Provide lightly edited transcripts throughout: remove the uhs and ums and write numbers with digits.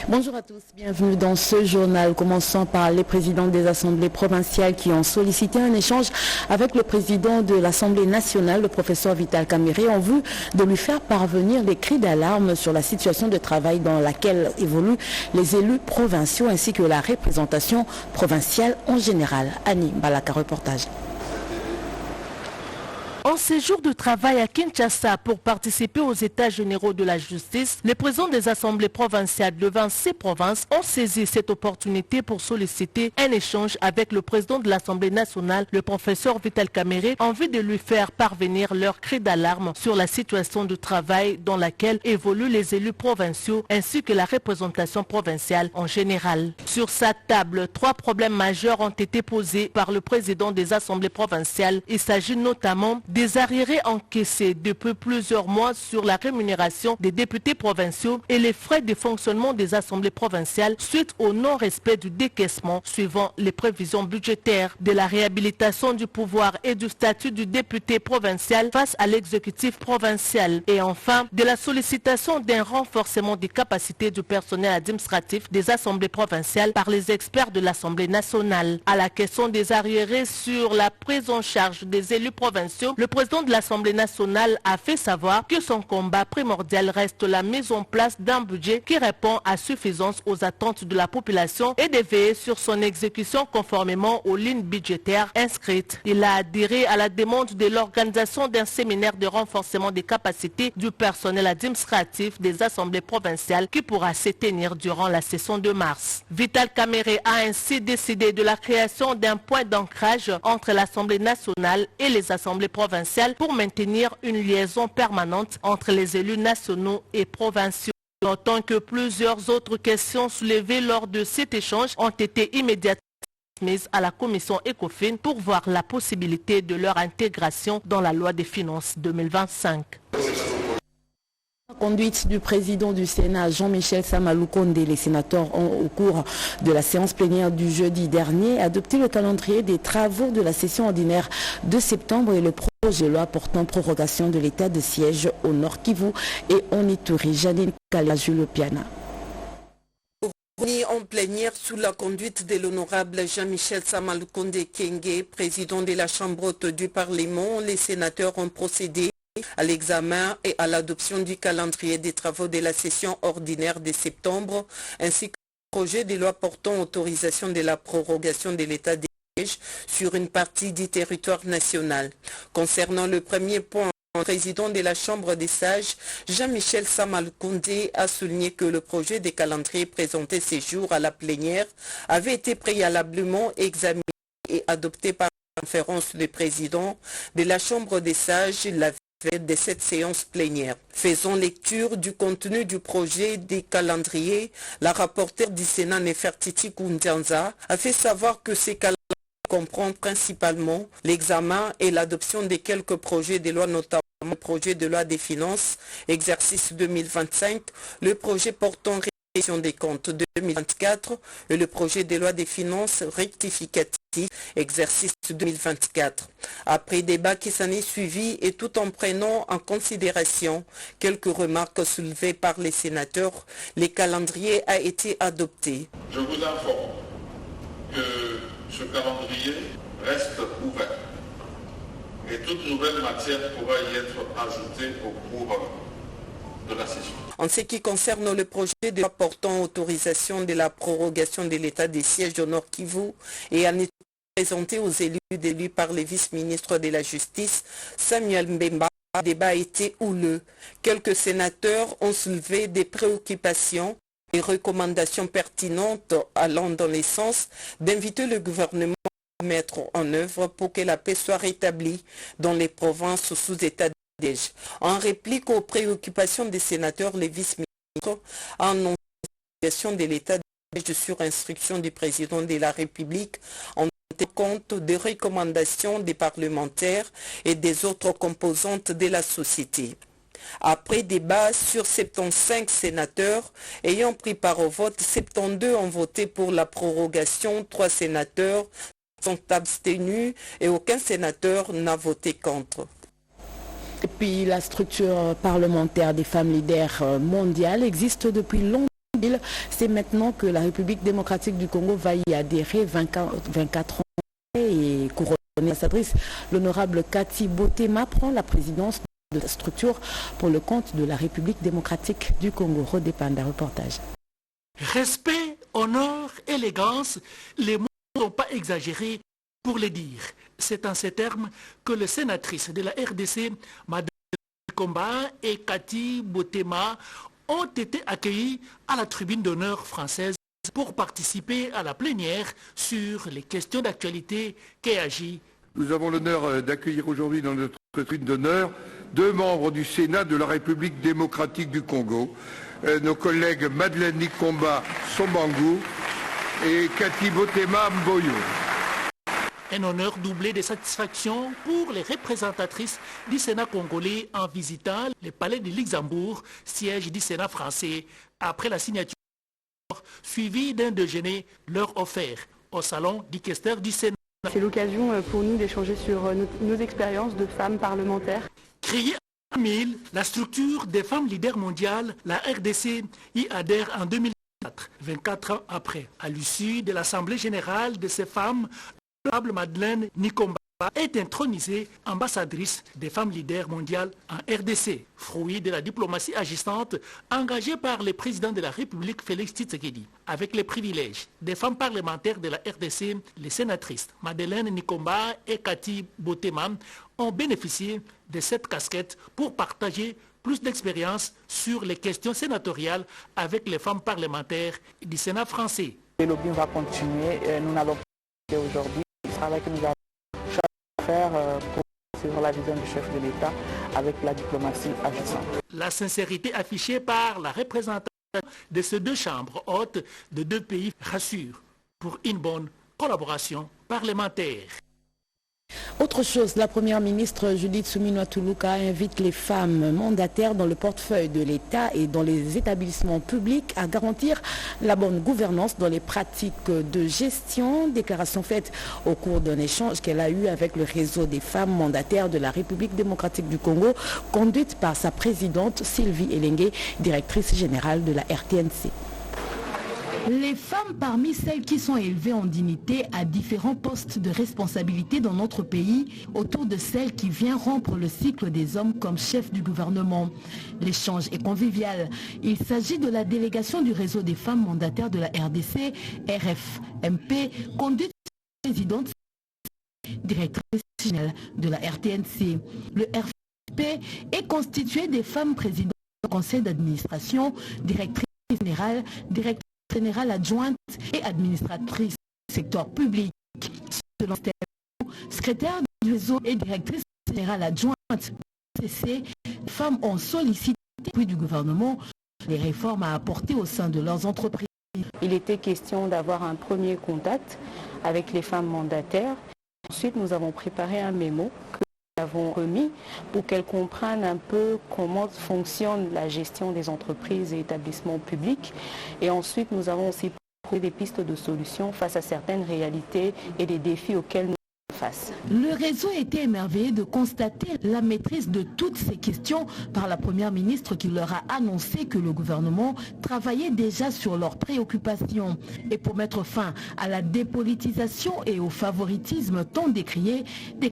Bonjour à tous, bienvenue dans ce journal. Commençons par les présidents des assemblées provinciales qui ont sollicité un échange avec le président de l'Assemblée nationale, le professeur Vital Kamerhe, en vue de lui faire parvenir les cris d'alarme sur la situation de travail dans laquelle évoluent les élus provinciaux ainsi que la représentation provinciale en général. Annie Balaka, reportage. En séjour de travail à Kinshasa pour participer aux États généraux de la justice, les présidents des assemblées provinciales de 26 provinces ont saisi cette opportunité pour solliciter un échange avec le président de l'Assemblée nationale, le professeur Vital Kamerhe, en vue de lui faire parvenir leurs cris d'alarme sur la situation de travail dans laquelle évoluent les élus provinciaux ainsi que la représentation provinciale en général. Sur sa table, 3 problèmes majeurs ont été posés par le président des assemblées provinciales. Il s'agit notamment des arriérés encaissés depuis plusieurs mois sur la rémunération des députés provinciaux et les frais de fonctionnement des assemblées provinciales suite au non-respect du décaissement suivant les prévisions budgétaires, de la réhabilitation du pouvoir et du statut du député provincial face à l'exécutif provincial et enfin de la sollicitation d'un renforcement des capacités du personnel administratif des assemblées provinciales par les experts de l'Assemblée nationale. À la question des arriérés sur la prise en charge des élus provinciaux, le président de l'Assemblée nationale a fait savoir que son combat primordial reste la mise en place d'un budget qui répond à suffisance aux attentes de la population et de veiller sur son exécution conformément aux lignes budgétaires inscrites. Il a adhéré à la demande de l'organisation d'un séminaire de renforcement des capacités du personnel administratif des assemblées provinciales qui pourra se tenir durant la session de mars. Vital Kamerhe a ainsi décidé de la création d'un point d'ancrage entre l'Assemblée nationale et les assemblées provinciales pour maintenir une liaison permanente entre les élus nationaux et provinciaux. Notons que plusieurs autres questions soulevées lors de cet échange ont été immédiatement mises à la commission ECOFIN pour voir la possibilité de leur intégration dans la loi des finances 2025. Conduite du président du Sénat, Jean-Michel Sama Lukonde, les sénateurs ont, au cours de la séance plénière du jeudi dernier, adopté le calendrier des travaux de la session ordinaire de septembre et le projet de loi portant prorogation de l'état de siège au Nord Kivu et en Ituri. Janine Kala, Julio Piana. En plénière sous la conduite de l'honorable Jean-Michel Sama Lukonde Kenge, président de la Chambre haute du Parlement, les sénateurs ont procédé à l'examen et à l'adoption du calendrier des travaux de la session ordinaire de septembre, ainsi que le projet de loi portant autorisation de la prorogation de l'état de siège sur une partie du territoire national. Concernant le premier point, le président de la Chambre des sages, Jean-Michel Sama Lukonde, a souligné que le projet de calendrier présenté ces jours à la plénière avait été préalablement examiné et adopté par la conférence des présidents de la Chambre des sages la de cette séance plénière. Faisant lecture du contenu du projet des calendriers, la rapporteure du Sénat Nefertiti Koundianza a fait savoir que ces calendriers comprennent principalement l'examen et l'adoption de quelques projets de loi, notamment le projet de loi des finances, exercice 2025, le projet portant révision des comptes 2024 et le projet de loi des finances rectificatif exercice 2024. Après débat qui s'en est suivi et tout en prenant en considération quelques remarques soulevées par les sénateurs, le calendrier a été adopté. Je vous informe que ce calendrier reste ouvert et toute nouvelle matière pourra y être ajoutée au cours de la session. En ce qui concerne le projet de loi portant autorisation de la prorogation de l'état des sièges au Nord Kivu et en étant présenté aux élus par le vice-ministre de la Justice, Samuel Mbemba, le débat a été houleux. Quelques sénateurs ont soulevé des préoccupations et recommandations pertinentes allant dans le sens d'inviter le gouvernement à mettre en œuvre pour que la paix soit rétablie dans les provinces sous état de siège. En réplique aux préoccupations des sénateurs, le vice-ministre a annoncé la situation de l'état de siège sur instruction du président de la République en compte des recommandations des parlementaires et des autres composantes de la société. Après débat sur 75 sénateurs ayant pris part au vote, 72 ont voté pour la prorogation, 3 sénateurs sont abstenus et aucun sénateur n'a voté contre. Et puis la structure parlementaire des femmes leaders mondiales existe depuis longtemps C'est maintenant que la République démocratique du Congo va y adhérer 24 ans et couronnée ambassadrice. L'honorable Cathy Botema prend la présidence de la structure pour le compte de la République démocratique du Congo. Rodépanda, reportage. Respect, honneur, élégance, les mots ne sont pas exagérés pour les dire. C'est en ces termes que les sénatrices de la RDC, Mme Nikomba et Cathy Botema, ont été accueillis à la tribune d'honneur française pour participer à la plénière sur les questions d'actualité qu'agit. Nous avons l'honneur d'accueillir aujourd'hui dans notre tribune d'honneur 2 membres du Sénat de la République démocratique du Congo, nos collègues Madeleine Nikomba Sombangu et Cathy Botema Mboyo. Un honneur doublé de satisfaction pour les représentatrices du Sénat congolais en visitant le palais de Luxembourg, siège du Sénat français, après la signature suivie d'un déjeuner leur offert au salon du questeur du Sénat. C'est l'occasion pour nous d'échanger sur nos expériences de femmes parlementaires. Créée en 2000, la structure des femmes leaders mondiales, la RDC, y adhère en 2004, 24 ans après. À l'issue de l'Assemblée générale de ces femmes, l'honorable Madeleine Nikomba est intronisée ambassadrice des femmes leaders mondiales en RDC, fruit de la diplomatie agissante engagée par le président de la République Félix Tshisekedi. Avec les privilèges des femmes parlementaires de la RDC, les sénatrices Madeleine Nikomba et Cathy Botema ont bénéficié de cette casquette pour partager plus d'expérience sur les questions sénatoriales avec les femmes parlementaires du Sénat français. Le lobby va continuer. Nous n'allons pas aujourd'hui le travail que nous avons faire pour suivre la vision du chef de l'État avec la diplomatie agissante. La sincérité affichée par la représentation de ces 2 chambres hautes de 2 pays rassure pour une bonne collaboration parlementaire. Autre chose, la première ministre Judith Suminwa Tuluka invite les femmes mandataires dans le portefeuille de l'État et dans les établissements publics à garantir la bonne gouvernance dans les pratiques de gestion. Déclaration faite au cours d'un échange qu'elle a eu avec le réseau des femmes mandataires de la République démocratique du Congo, conduite par sa présidente Sylvie Elengue, directrice générale de la RTNC. Les femmes parmi celles qui sont élevées en dignité à différents postes de responsabilité dans notre pays, autour de celles qui viennent rompre le cycle des hommes comme chef du gouvernement. L'échange est convivial. Il s'agit de la délégation du réseau des femmes mandataires de la RDC, RFMP, conduite par la présidente directrice générale de la RTNC. Le RFMP est constitué des femmes présidentes du conseil d'administration, directrice générale adjointe et administratrice du secteur public. Selon secrétaire du réseau et directrice générale adjointe CC, les femmes ont sollicité l'appui du gouvernement les réformes à apporter au sein de leurs entreprises. Il était question d'avoir un premier contact avec les femmes mandataires. Ensuite, nous avons préparé un mémo que nous avons remis pour qu'elles comprennent un peu comment fonctionne la gestion des entreprises et établissements publics. Et ensuite, nous avons aussi trouvé des pistes de solutions face à certaines réalités et des défis auxquels nous sommes face. Le réseau était émerveillé de constater la maîtrise de toutes ces questions par la première ministre qui leur a annoncé que le gouvernement travaillait déjà sur leurs préoccupations. Et pour mettre fin à la dépolitisation et au favoritisme tant décrié, des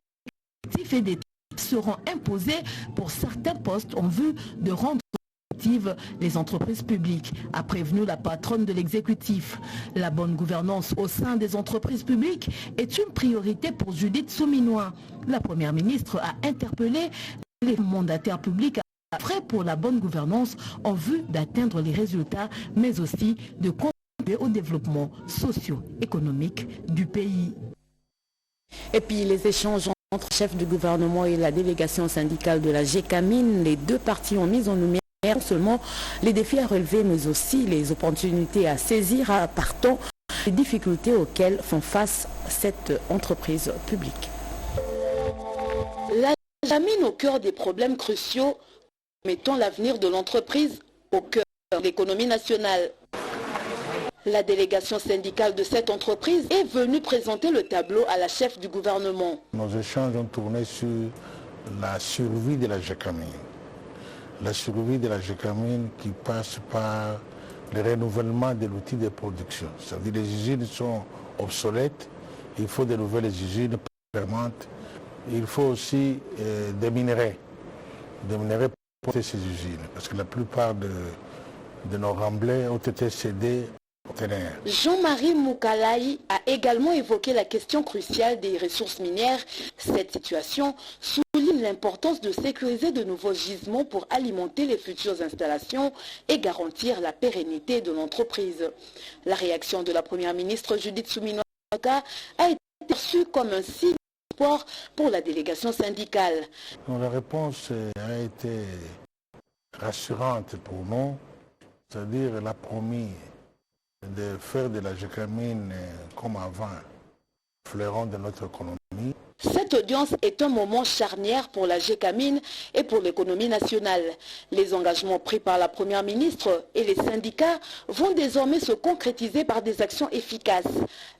collectifs et des textes seront imposés pour certains postes en vue de rendre les entreprises publiques, a prévenu la patronne de l'exécutif. La bonne gouvernance au sein des entreprises publiques est une priorité pour Judith Suminwa. La première ministre a interpellé les mandataires publics à frais pour la bonne gouvernance en vue d'atteindre les résultats, mais aussi de contribuer au développement socio-économique du pays. Et puis les échanges entre le chef du gouvernement et la délégation syndicale de la GECAMIN, les 2 parties ont mis en lumière non seulement les défis à relever, mais aussi les opportunités à saisir, partant des difficultés auxquelles font face cette entreprise publique. La GECAMIN au cœur des problèmes cruciaux, mettant l'avenir de l'entreprise au cœur de l'économie nationale. La délégation syndicale de cette entreprise est venue présenter le tableau à la chef du gouvernement. Nos échanges ont tourné sur la survie de la GECAMIN. La survie de la GECAMIN qui passe par le renouvellement de l'outil de production. C'est-à-dire que les usines sont obsolètes, il faut de nouvelles usines permanentes. Il faut aussi des minerais pour ces usines, parce que la plupart de nos remblais ont été cédés aux partenaires. Jean-Marie Moukalaï a également évoqué la question cruciale des ressources minières. Cette situation souligne l'importance de sécuriser de nouveaux gisements pour alimenter les futures installations et garantir la pérennité de l'entreprise. La réaction de la première ministre Judith Suminwa a été perçue comme un signe d'espoir pour la délégation syndicale. La réponse a été rassurante pour nous, c'est-à-dire elle a promis de faire de la Gécamine comme avant, fleuron de notre économie. Cette audience est un moment charnière pour la Gécamine et pour l'économie nationale. Les engagements pris par la première ministre et les syndicats vont désormais se concrétiser par des actions efficaces.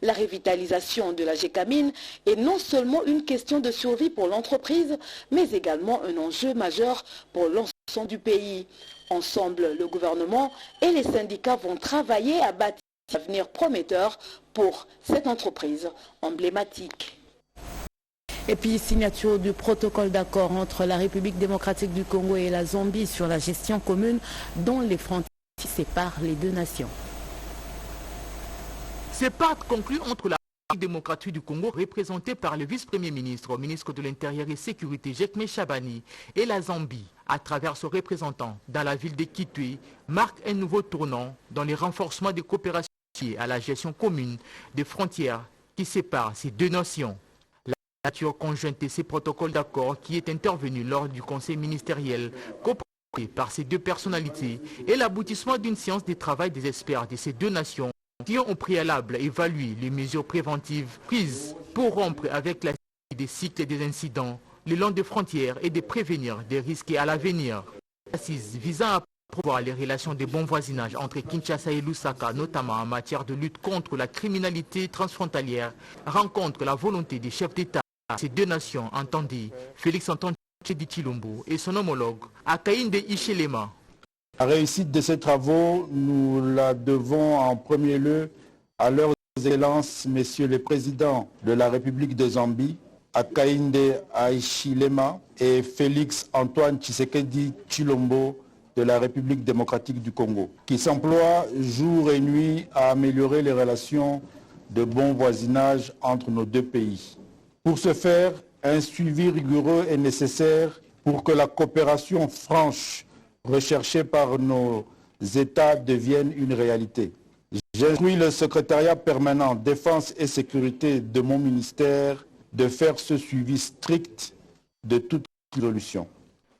La revitalisation de la Gécamine est non seulement une question de survie pour l'entreprise, mais également un enjeu majeur pour l'ensemble du pays. Ensemble, le gouvernement et les syndicats vont travailler à bâtir un avenir prometteur pour cette entreprise emblématique. Et puis, signature du protocole d'accord entre la République démocratique du Congo et la Zambie sur la gestion commune dont les frontières séparent les deux nations. Ces pactes conclus entre la République démocratique du Congo, représentée par le vice-premier ministre, ministre de l'Intérieur et Sécurité, Jekme Chabani, et la Zambie, à travers son représentant dans la ville de Kitwe, marque un nouveau tournant dans le renforcement des coopérations à la gestion commune des frontières qui séparent ces deux nations. La nature conjointe de ces protocoles d'accord qui est intervenu lors du conseil ministériel coopéré par ces deux personnalités et l'aboutissement d'une séance de travail des experts de ces deux nations qui ont au préalable évalué les mesures préventives prises pour rompre avec la série des cycles des incidents le long des frontières et de prévenir des risques à l'avenir. Assise visant à promouvoir les relations de bon voisinage entre Kinshasa et Lusaka, notamment en matière de lutte contre la criminalité transfrontalière, rencontre la volonté des chefs d'État de ces deux nations, entendez Félix Antoine Tshisekedi Tshilombo et son homologue Hakainde Hichilema. La réussite de ces travaux, nous la devons en premier lieu à leurs excellences, messieurs les présidents de la République de Zambie, Hakainde Hichilema et Félix Antoine Tshisekedi Tshilombo de la République démocratique du Congo, qui s'emploient jour et nuit à améliorer les relations de bon voisinage entre nos deux pays. Pour ce faire, un suivi rigoureux est nécessaire pour que la coopération franche recherchée par nos États devienne une réalité. J'instruis le secrétariat permanent Défense et Sécurité de mon ministère de faire ce suivi strict de toute résolution.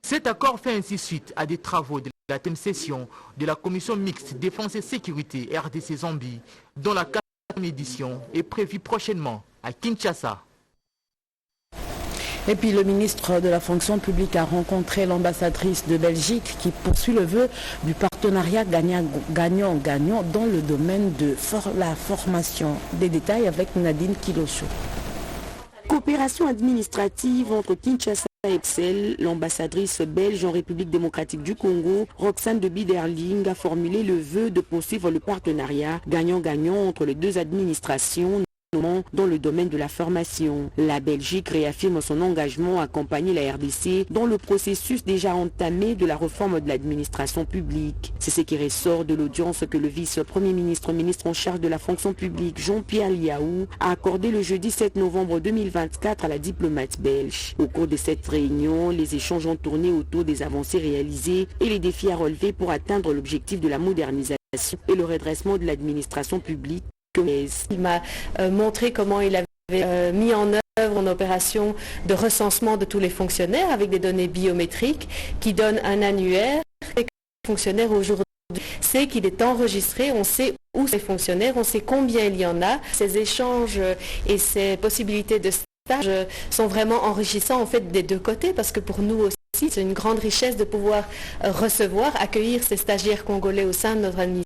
Cet accord fait ainsi suite à des travaux de la 4e session de la Commission mixte Défense et Sécurité RDC Zambie, dont la 4e édition est prévue prochainement à Kinshasa. Et puis le ministre de la fonction publique a rencontré l'ambassadrice de Belgique qui poursuit le vœu du partenariat gagnant-gagnant dans le domaine de la formation. Des détails avec Nadine Kilocho. Coopération administrative entre Kinshasa et Excel, l'ambassadrice belge en République démocratique du Congo, Roxane de Biderling, a formulé le vœu de poursuivre le partenariat gagnant-gagnant entre les deux administrations, dans le domaine de la formation. La Belgique réaffirme son engagement à accompagner la RDC dans le processus déjà entamé de la réforme de l'administration publique. C'est ce qui ressort de l'audience que le vice-premier ministre en charge de la fonction publique, Jean-Pierre Liaou, a accordé le jeudi 7 novembre 2024 à la diplomate belge. Au cours de cette réunion, les échanges ont tourné autour des avancées réalisées et les défis à relever pour atteindre l'objectif de la modernisation et le redressement de l'administration publique. Il m'a montré comment il avait mis en œuvre une opération de recensement de tous les fonctionnaires avec des données biométriques qui donnent un annuaire et que le fonctionnaire aujourd'hui sait qu'il est enregistré, on sait où sont les fonctionnaires, on sait combien il y en a. Ces échanges et ces possibilités de stage sont vraiment enrichissants en fait des deux côtés parce que pour nous aussi c'est une grande richesse de pouvoir recevoir, accueillir ces stagiaires congolais au sein de notre administration.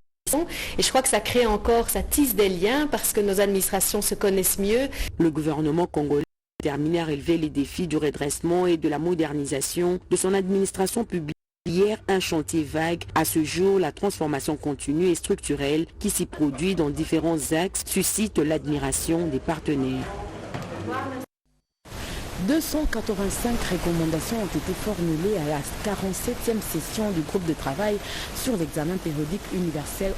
Et je crois que ça crée encore, ça tisse des liens parce que nos administrations se connaissent mieux. Le gouvernement congolais est déterminé à relever les défis du redressement et de la modernisation de son administration publique Hier, un chantier vague. À ce jour, la transformation continue et structurelle qui s'y produit dans différents axes suscite l'admiration des partenaires. 285 recommandations ont été formulées à la 47e session du groupe de travail sur l'examen périodique universel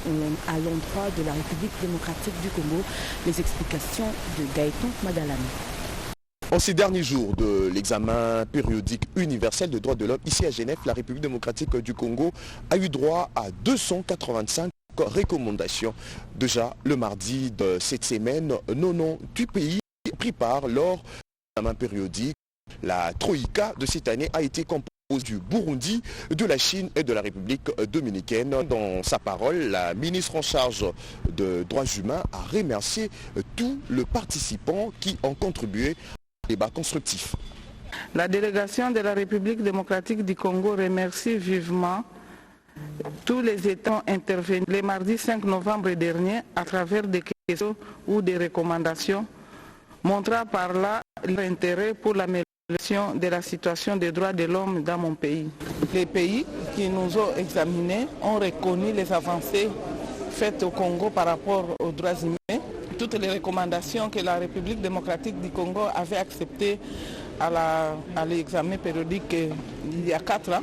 à l'endroit de la République démocratique du Congo. Les explications de Gaëtan Madalami. En ces derniers jours de l'examen périodique universel de droits de l'homme ici à Genève, la République démocratique du Congo a eu droit à 285 recommandations. Déjà le mardi de cette semaine, 98 pays ont pris part lors de l'examen périodique. La Troïka de cette année a été composée du Burundi, de la Chine et de la République dominicaine. Dans sa parole, la ministre en charge de droits humains a remercié tous les participants qui ont contribué au débat constructif. La délégation de la République démocratique du Congo remercie vivement tous les États intervenus le mardi 5 novembre dernier à travers des questions ou des recommandations, montrant par là leur intérêt pour l'amélioration de la situation des droits de l'homme dans mon pays. Les pays qui nous ont examinés ont reconnu les avancées faites au Congo par rapport aux droits humains. Toutes les recommandations que la République démocratique du Congo avait acceptées à l'examen périodique il y a 4 ans,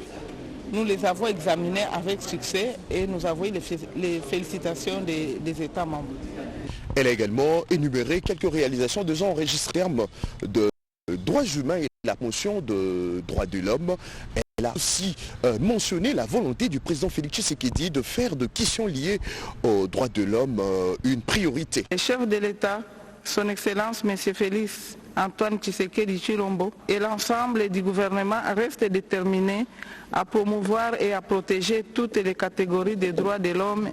nous les avons examinées avec succès et nous avons eu les félicitations des États membres. Elle a également énuméré quelques réalisations déjà enregistrées en termes de droits humains et la promotion de droits de l'homme. Elle a aussi mentionné la volonté du président Félix Tshisekedi de faire de questions liées aux droits de l'homme une priorité. Le chef de l'État, son Excellence M. Félix Antoine Tshisekedi Tshilombo et l'ensemble du gouvernement restent déterminés à promouvoir et à protéger toutes les catégories des droits de l'homme,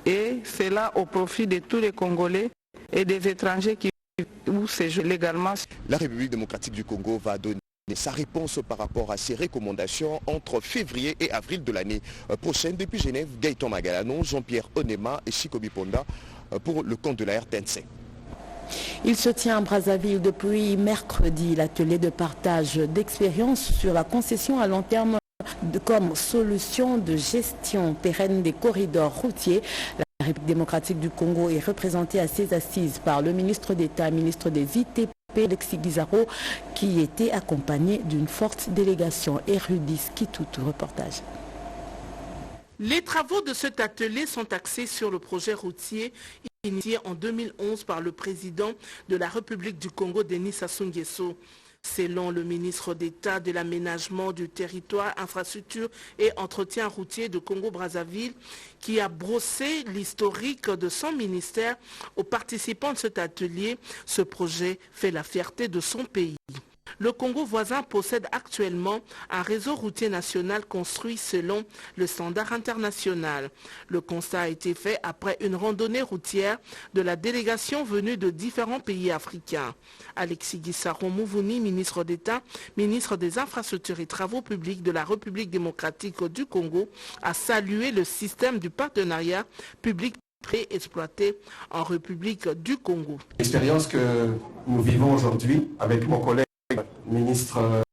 et cela au profit de tous les Congolais et des étrangers qui vivent séjournent légalement. La République démocratique du Congo va donner sa réponse par rapport à ces recommandations entre février et avril de l'année prochaine. Depuis Genève, Gaëtan Magalanon, Jean-Pierre Onema et Chikobi Ponda pour le compte de la RTNC. Il se tient à Brazzaville depuis mercredi l'atelier de partage d'expériences sur la concession à long terme comme solution de gestion pérenne des corridors routiers. La République démocratique du Congo est représentée à ces assises par le ministre d'État, ministre des ITP, Alexis Guizaro, qui était accompagné d'une forte délégation. Érudis Kitutu, reportage. Les travaux de cet atelier sont axés sur le projet routier initié en 2011 par le président de la République du Congo, Denis Sassou Nguesso. Selon le ministre d'État de l'aménagement du territoire, infrastructure et entretien routier de Congo-Brazzaville, qui a brossé l'historique de son ministère aux participants de cet atelier, ce projet fait la fierté de son pays. Le Congo voisin possède actuellement un réseau routier national construit selon le standard international. Le constat a été fait après une randonnée routière de la délégation venue de différents pays africains. Alexis Guizaro Mouvouni, ministre d'État, ministre des Infrastructures et Travaux publics de la République démocratique du Congo, a salué le système du partenariat public-privé exploité en République du Congo. L'expérience que nous vivons aujourd'hui avec mon collègue ministre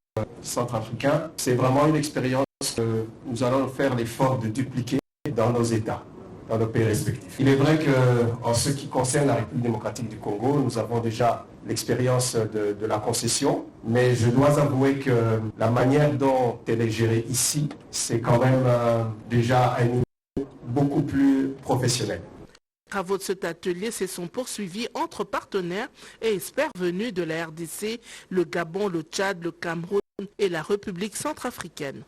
centrafricain, c'est vraiment une expérience que nous allons faire l'effort de dupliquer dans nos États, dans nos pays respectifs. Il est vrai qu'en ce qui concerne la République démocratique du Congo, nous avons déjà l'expérience de la concession, mais je dois avouer que la manière dont elle est gérée ici, c'est quand même déjà un niveau beaucoup plus professionnel. Les travaux de cet atelier se sont poursuivis entre partenaires et experts venus de la RDC, le Gabon, le Tchad, le Cameroun et la République centrafricaine.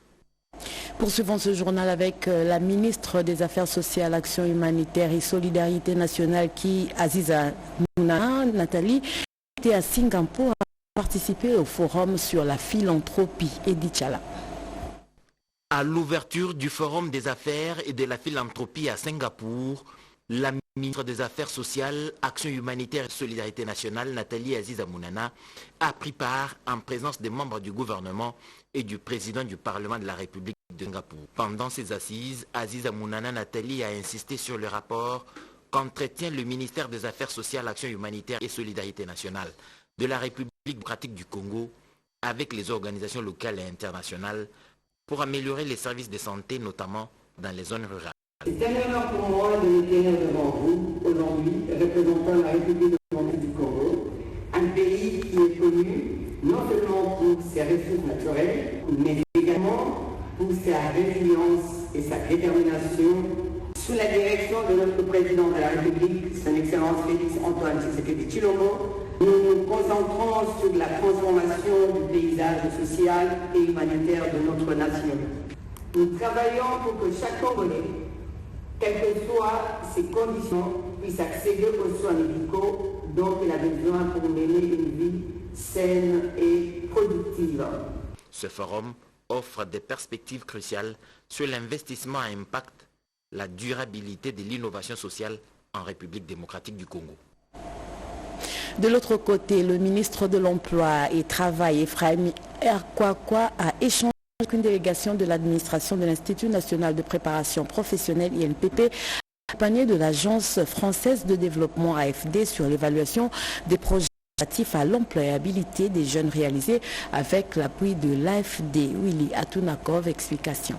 Poursuivons ce journal avec la ministre des Affaires sociales, Action humanitaire et Solidarité nationale Aziza Mounana, Nathalie, était à Singapour à participer au forum sur la philanthropie. Edith Chala. À l'ouverture du forum des affaires et de la philanthropie à Singapour, la ministre des Affaires sociales, Action humanitaire et Solidarité nationale, Nathalie Aziza Mounana, a pris part en présence des membres du gouvernement et du président du Parlement de la République de Singapour. Pendant ces assises, Aziza Mounana Nathalie a insisté sur le rapport qu'entretient le ministère des Affaires sociales, Action humanitaire et Solidarité nationale de la République démocratique du Congo avec les organisations locales et internationales pour améliorer les services de santé, notamment dans les zones rurales. C'est un honneur pour moi de me tenir devant vous aujourd'hui, représentant la République démocratique du Congo, un pays qui est connu non seulement pour ses ressources naturelles, mais également pour sa résilience et sa détermination. Sous la direction de notre président de la République, son Excellence Félix Antoine Tshisekedi Tshilombo, nous nous concentrons sur la transformation du paysage social et humanitaire de notre nation. Nous travaillons pour que chaque Congolais, quelles que soient ses conditions, puisse accéder aux soins médicaux dont il a besoin pour mener une vie saine et productive. Ce forum offre des perspectives cruciales sur l'investissement à impact, la durabilité de l'innovation sociale en République démocratique du Congo. De l'autre côté, le ministre de l'Emploi et Travail, Ephraim Erkwakwa, a échangé avec une délégation de l'administration de l'Institut national de préparation professionnelle INPP, accompagné de l'Agence française de développement AFD sur l'évaluation des projets relatifs à l'employabilité des jeunes réalisés avec l'appui de l'AFD. Willy Atunakov, explication.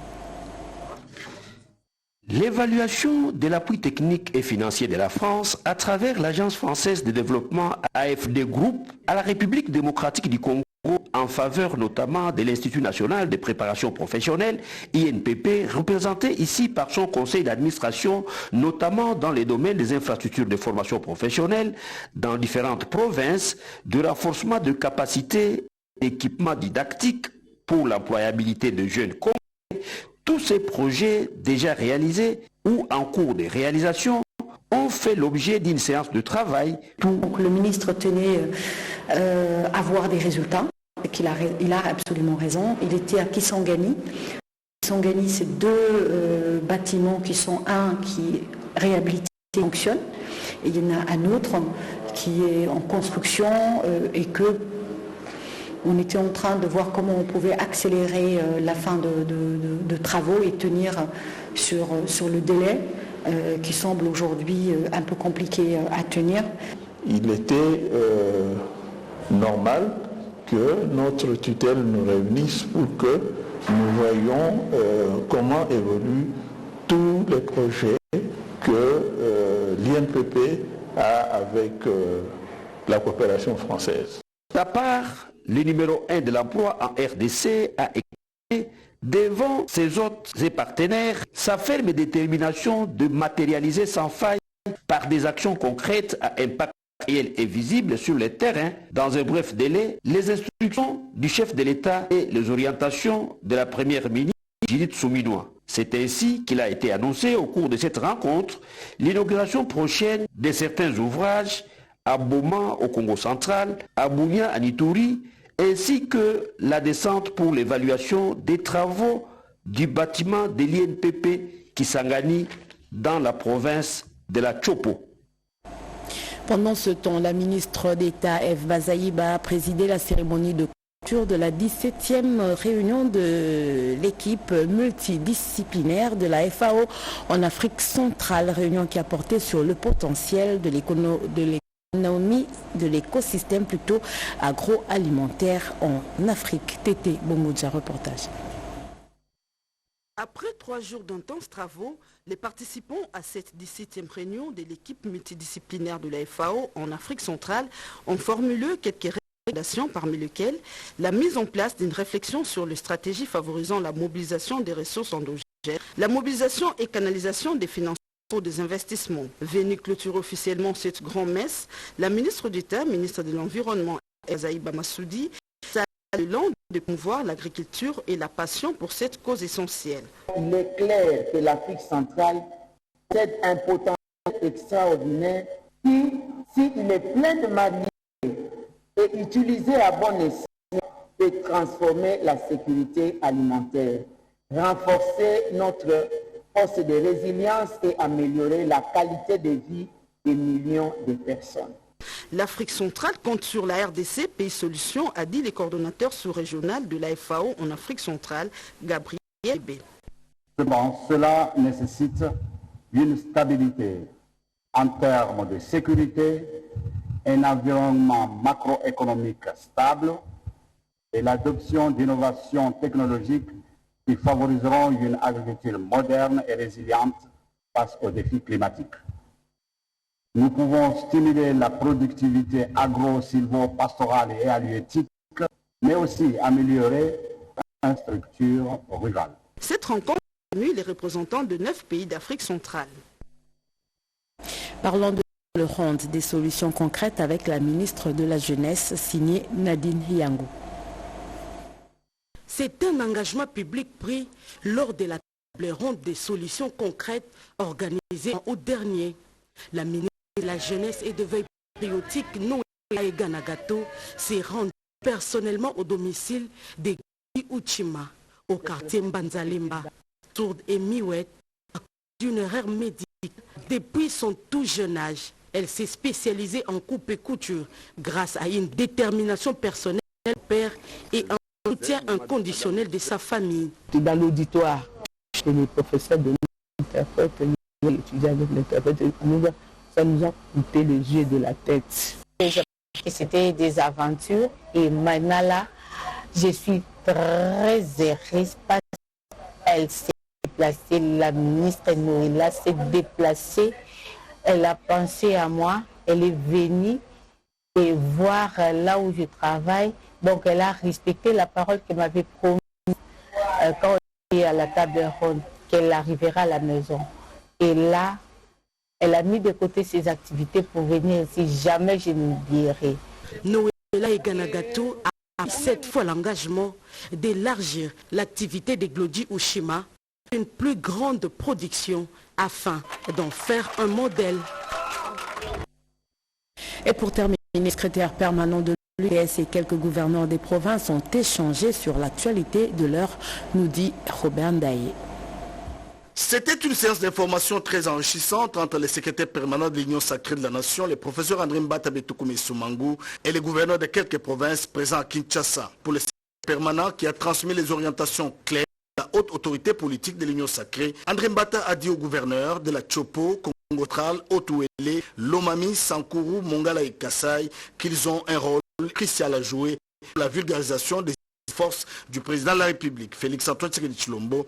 L'évaluation de l'appui technique et financier de la France à travers l'Agence française de développement AFD Group à la République démocratique du Congo en faveur notamment de l'Institut national de préparation professionnelle INPP, représenté ici par son conseil d'administration, notamment dans les domaines des infrastructures de formation professionnelle dans différentes provinces, de renforcement de capacités d'équipement didactique pour l'employabilité de jeunes Congolais. Tous ces projets déjà réalisés ou en cours de réalisation ont fait l'objet d'une séance de travail. Donc le ministre tenait à voir des résultats, il a absolument raison. Il était à Kisangani. Kisangani, c'est deux bâtiments qui sont un qui réhabilité fonctionne et il y en a un autre qui est en construction et que on était en train de voir comment on pouvait accélérer la fin de travaux et tenir sur le délai qui semble aujourd'hui un peu compliqué à tenir. Il était normal que notre tutelle nous réunisse pour que nous voyions comment évoluent tous les projets que l'INPP a avec la coopération française. À part le numéro 1 de l'emploi en RDC a expliqué devant ses hôtes et partenaires sa ferme détermination de matérialiser sans faille par des actions concrètes à impact réel et visible sur le terrain dans un bref délai les instructions du chef de l'État et les orientations de la première ministre Judith Suminwa. C'est ainsi qu'il a été annoncé au cours de cette rencontre l'inauguration prochaine de certains ouvrages à Boma au Congo central, à Bunia à Ituri, ainsi que la descente pour l'évaluation des travaux du bâtiment de l'INPP Kisangani dans la province de la Chopo. Pendant ce temps, la ministre d'État Eve Bazaïba a présidé la cérémonie de clôture de la 17e réunion de l'équipe multidisciplinaire de la FAO en Afrique centrale, réunion qui a porté sur le potentiel de l'économie de l'écosystème plutôt agroalimentaire en Afrique. Tété Bomodja, reportage. Après 3 jours d'intenses travaux, les participants à cette 17e réunion de l'équipe multidisciplinaire de la FAO en Afrique centrale ont formulé quelques recommandations parmi lesquelles la mise en place d'une réflexion sur les stratégies favorisant la mobilisation des ressources endogènes, la mobilisation et canalisation des financements pour des investissements. Venue clôturer officiellement cette grand-messe, la ministre d'État, ministre de l'Environnement, Azaïba Massoudi, salue l'élan de promouvoir l'agriculture et la passion pour cette cause essentielle. Il est clair que l'Afrique centrale possède un potentiel extraordinaire qui, s'il est plein de manières et utilisé à bon escient, peut transformer la sécurité alimentaire, renforcer notre force de résilience et améliorer la qualité de vie des millions de personnes. L'Afrique centrale compte sur la RDC, pays solution, a dit le coordonnateur sous-régional de la FAO en Afrique centrale, Gabriel B. Cela nécessite une stabilité en termes de sécurité, un environnement macroéconomique stable et l'adoption d'innovations technologiques qui favoriseront une agriculture moderne et résiliente face aux défis climatiques. Nous pouvons stimuler la productivité agro-silvo-pastorale et halieutique, mais aussi améliorer l'infrastructure rurale. Cette rencontre a réuni les représentants de 9 pays d'Afrique centrale. Parlons de le ronde des solutions concrètes avec la ministre de la Jeunesse, signée Nadine Hiangou. C'est un engagement public pris lors de la table ronde des solutions concrètes organisée en août dernier. La ministre de la Jeunesse et de Veille patriotique, Noé Ganagato, s'est rendue personnellement au domicile des Uchima, au quartier Mbanzalimba, sourde et miouette, à cause d'une erreur médicale. Depuis son tout jeune âge, elle s'est spécialisée en coupe et couture grâce à une détermination personnelle de son père et un soutien inconditionnel de sa famille. Dans l'auditoire, chez les professeurs de l'interprète, nous étudions avec l'interprète, ça nous a coûté les yeux de la tête. C'était des aventures et maintenant là, je suis très heureuse parce qu'elle s'est déplacée, la ministre Noëlla s'est déplacée, elle a pensé à moi, elle est venue et voir là où je travaille, donc elle a respecté la parole qu'elle m'avait promise quand on était à la table ronde, qu'elle arrivera à la maison. Et là, elle a mis de côté ses activités pour venir ici, jamais je n'oublierai. Noëlla Ganagato a cette fois l'engagement d'élargir l'activité des Glodi Ushima à une plus grande production afin d'en faire un modèle. Et pour terminer, les secrétaires permanents de l'UDS et quelques gouverneurs des provinces ont échangé sur l'actualité de l'heure, nous dit Robert Ndaye. C'était une séance d'information très enrichissante entre les secrétaires permanents de l'Union sacrée de la Nation, les professeurs André Mbata Betoukoumé Soumangou et les gouverneurs de quelques provinces présents à Kinshasa. Pour le secrétaire permanent qui a transmis les orientations claires de la haute autorité politique de l'Union sacrée, André Mbata a dit aux gouverneurs de la Chopo, Congo Central, Otuele, Lomami, Sankourou, Mongala et Kassai qu'ils ont un rôle crucial à jouer pour la vulgarisation des forces du président de la République, Félix Antoine Tshisekedi Tshilombo.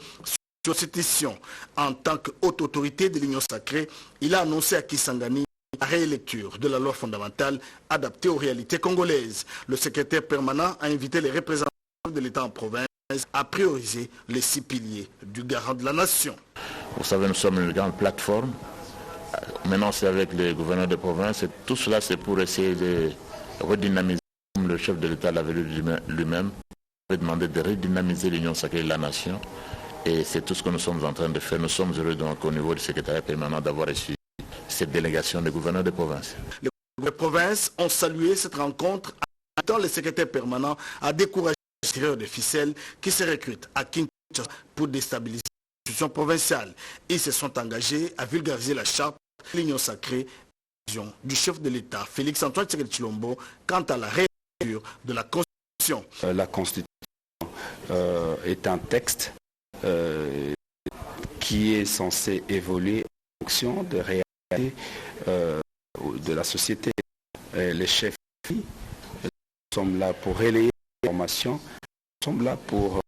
Sur cette question, en tant que haute autorité de l'Union sacrée, il a annoncé à Kisangani la réélecture de la loi fondamentale adaptée aux réalités congolaises. Le secrétaire permanent a invité les représentants de l'État en province à prioriser les 6 piliers du garant de la nation. Vous savez, nous sommes une grande plateforme. Maintenant, c'est avec les gouverneurs de province. Et tout cela, c'est pour essayer de redynamiser, comme le chef de l'État l'avait dit lui-même, il avait demandé de redynamiser l'Union sacrée de la nation. Et c'est tout ce que nous sommes en train de faire. Nous sommes heureux donc au niveau du secrétariat permanent d'avoir reçu cette délégation des gouverneurs de province. Les gouverneurs de province ont salué cette rencontre, invitant les secrétaires permanents à décourager les tireurs de ficelles qui se recrutent à Kinshasa pour déstabiliser l'institution provinciale. Ils se sont engagés à vulgariser la charte de l'Union sacrée du chef de l'État, Félix Antoine Tshisekedi Tshilombo, quant à la réécriture de la Constitution. La Constitution est un texte qui est censé évoluer en fonction de réalité de la société. Les chefs, nous sommes là pour relayer l'information, nous sommes là pour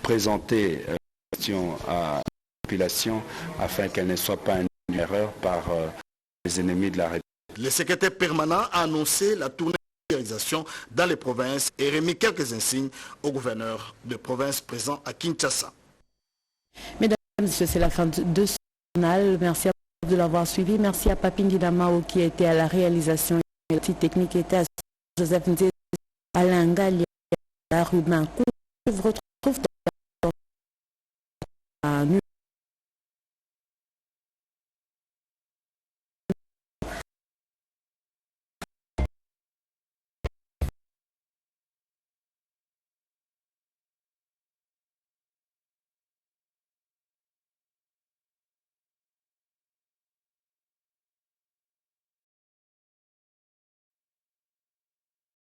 présenter la question à la population afin qu'elle ne soit pas une erreur par les ennemis de la République. Le secrétaire permanent a annoncé la tournée dans les provinces et remis quelques insignes aux gouverneurs de provinces présents à Kinshasa. Mesdames et messieurs, c'est la fin de ce journal. Merci à vous de l'avoir suivi. Merci à Papine Damao qui était à la réalisation et la technique était à Joseph Nzé, Alain Galia, Ruben Couvre.